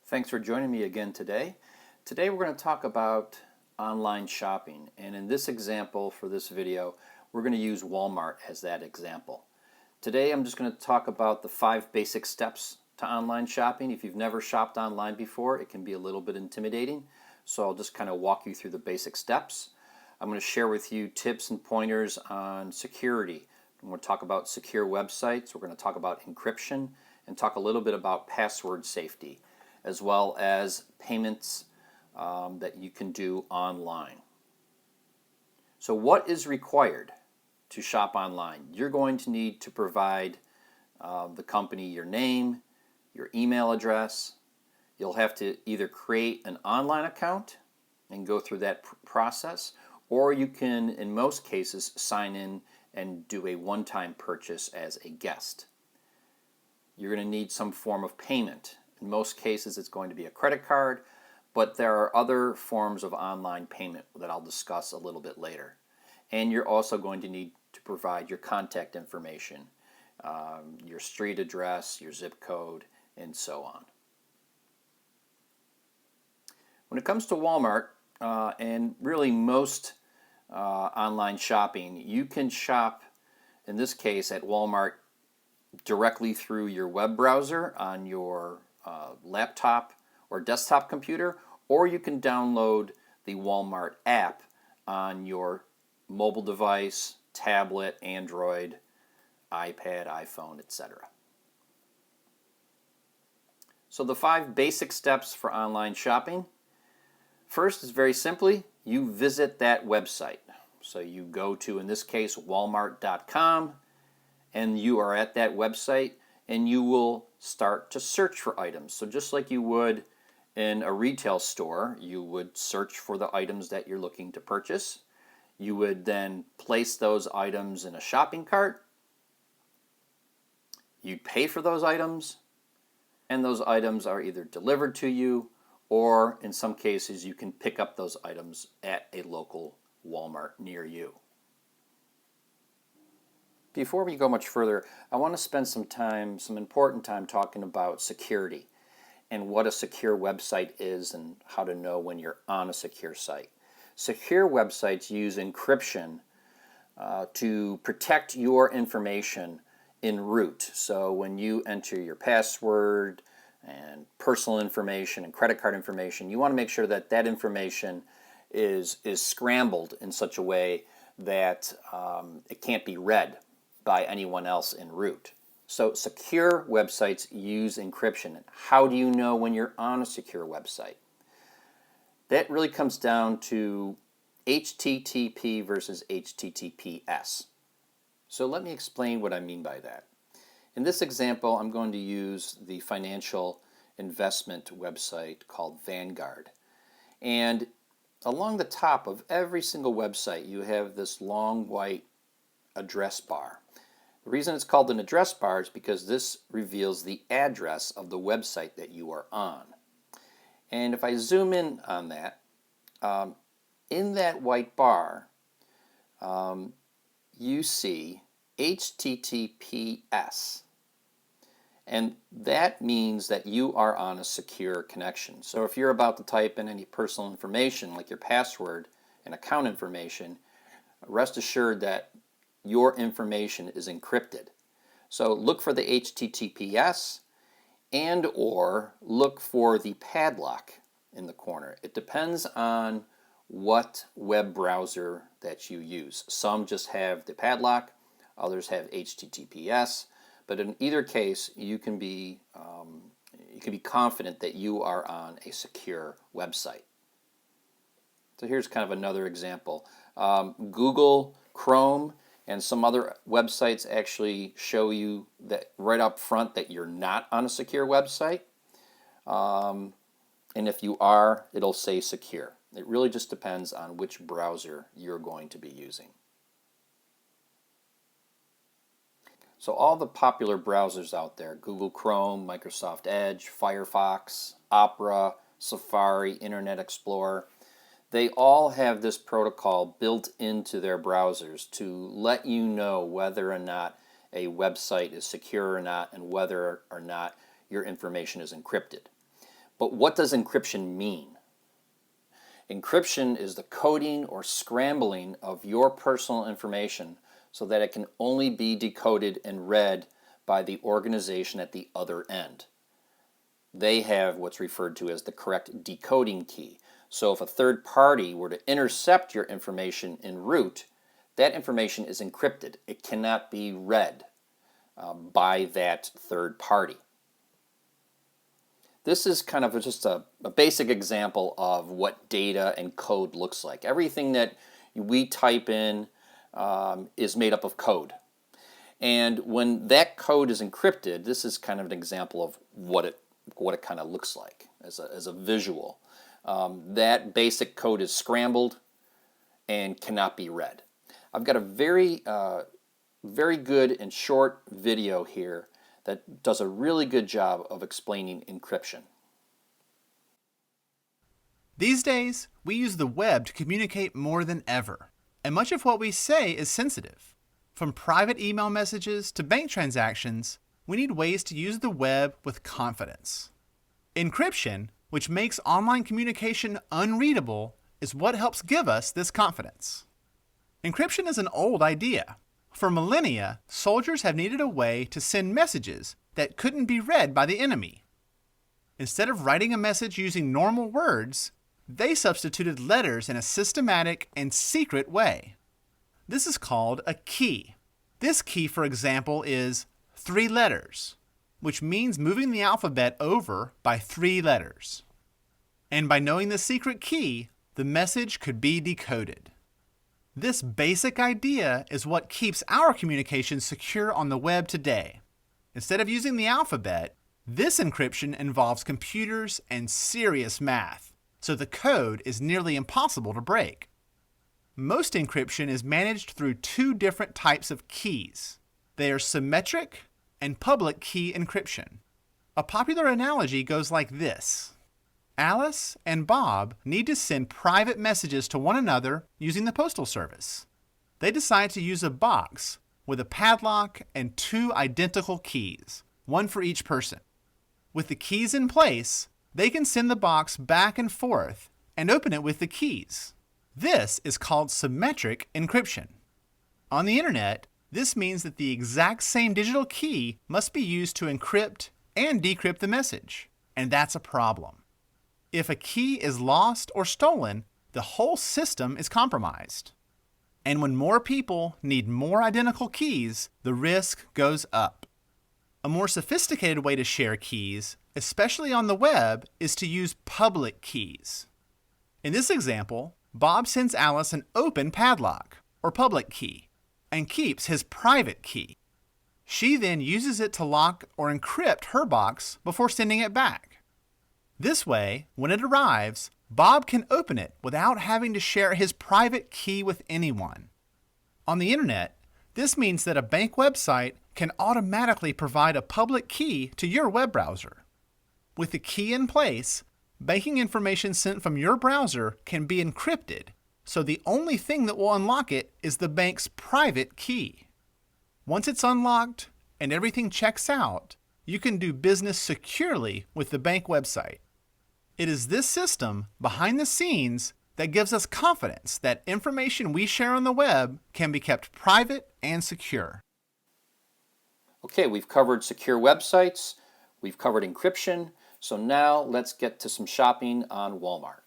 Thanks for joining me again today. Today we're going to talk about online shopping, and in this example for this video we're going to use Walmart as that example. Today I'm just going to talk about the 5 basic steps to online shopping. If you've never shopped online before, it can be a little bit intimidating, so I'll just kind of walk you through the basic steps. I'm going to share with you tips and pointers on security. We're going to talk about secure websites, we're going to talk about encryption, and talk a little bit about password safety, as well as payments that you can do online. So what is required to shop online? You're going to need to provide the company your name, your email address. You'll have to either create an online account and go through that process, or you can, in most cases, sign in and do a one-time purchase as a guest. You're going to need some form of payment. In most cases it's going to be a credit card, but there are other forms of online payment that I'll discuss a little bit later. And you're also going to need to provide your contact information, your street address, your zip code, and so on. When it comes to Walmart, and really most online shopping, you can shop, in this case at Walmart, directly through your web browser on your laptop or desktop computer, or you can download the Walmart app on your mobile device, tablet, Android, iPad, iPhone, etc. So the 5 basic steps for online shopping. First is very simply, you visit that website. So you go to, in this case, walmart.com, and you are at that website and you will start to search for items. So just like you would in a retail store, you would search for the items that you're looking to purchase. You would then place those items in a shopping cart. You'd pay for those items, and those items are either delivered to you, or in some cases you can pick up those items at a local Walmart near you. Before we go much further, I want to spend some important time talking about security and what a secure website is and how to know when you're on a secure site. Secure websites use encryption to protect your information en route. So when you enter your password and personal information and credit card information, you want to make sure that that information is scrambled in such a way that it can't be read by anyone else en route. So secure websites use encryption. How do you know when you're on a secure website? That really comes down to HTTP versus HTTPS. So let me explain what I mean by that. In this example, I'm going to use the financial investment website called Vanguard. And along the top of every single website, you have this long white address bar. The reason it's called an address bar is because this reveals the address of the website that you are on. And if I zoom in on that, in that white bar, you see HTTPS. And that means that you are on a secure connection. So if you're about to type in any personal information like your password and account information, rest assured that your information is encrypted. So look for the HTTPS and or look for the padlock in the corner. It depends on what web browser that you use. Some just have the padlock, others have HTTPS, but in either case you can be confident that you are on a secure website. So here's kind of another example. Google Chrome and some other websites actually show you that right up front that you're not on a secure website. And if you are, it'll say secure. It really just depends on which browser you're going to be using. So all the popular browsers out there, Google Chrome, Microsoft Edge, Firefox, Opera, Safari, Internet Explorer, they all have this protocol built into their browsers to let you know whether or not a website is secure or not and whether or not your information is encrypted. But what does encryption mean? Encryption is the coding or scrambling of your personal information so that it can only be decoded and read by the organization at the other end. They have what's referred to as the correct decoding key. So if a third party were to intercept your information en route, that information is encrypted. It cannot be read by that third party. This is kind of just a basic example of what data and code looks like. Everything that we type in is made up of code. And when that code is encrypted, this is kind of an example of what it kind of looks like as a visual. That basic code is scrambled and cannot be read. I've got a very good and short video here that does a really good job of explaining encryption. These days, we use the web to communicate more than ever, and much of what we say is sensitive. From private email messages to bank transactions, we need ways to use the web with confidence. Encryption, which makes online communication unreadable, is what helps give us this confidence. Encryption is an old idea. For millennia, soldiers have needed a way to send messages that couldn't be read by the enemy. Instead of writing a message using normal words, they substituted letters in a systematic and secret way. This is called a key. This key, for example, is 3 letters, which means moving the alphabet over by 3 letters. And by knowing the secret key, the message could be decoded. This basic idea is what keeps our communication secure on the web today. Instead of using the alphabet, this encryption involves computers and serious math, so the code is nearly impossible to break. Most encryption is managed through 2 different types of keys. They are symmetric and public key encryption. A popular analogy goes like this. Alice and Bob need to send private messages to one another using the postal service. They decide to use a box with a padlock and 2 identical keys, one for each person. With the keys in place, they can send the box back and forth and open it with the keys. This is called symmetric encryption. On the internet, this means that the exact same digital key must be used to encrypt and decrypt the message, and that's a problem. If a key is lost or stolen, the whole system is compromised. And when more people need more identical keys, the risk goes up. A more sophisticated way to share keys, especially on the web, is to use public keys. In this example, Bob sends Alice an open padlock, or public key, and keeps his private key. She then uses it to lock or encrypt her box before sending it back. This way, when it arrives, Bob can open it without having to share his private key with anyone. On the internet, this means that a bank website can automatically provide a public key to your web browser. With the key in place, banking information sent from your browser can be encrypted, so the only thing that will unlock it is the bank's private key. Once it's unlocked and everything checks out, you can do business securely with the bank website. It is this system, behind the scenes, that gives us confidence that information we share on the web can be kept private and secure. Okay, we've covered secure websites, we've covered encryption, so now let's get to some shopping on Walmart.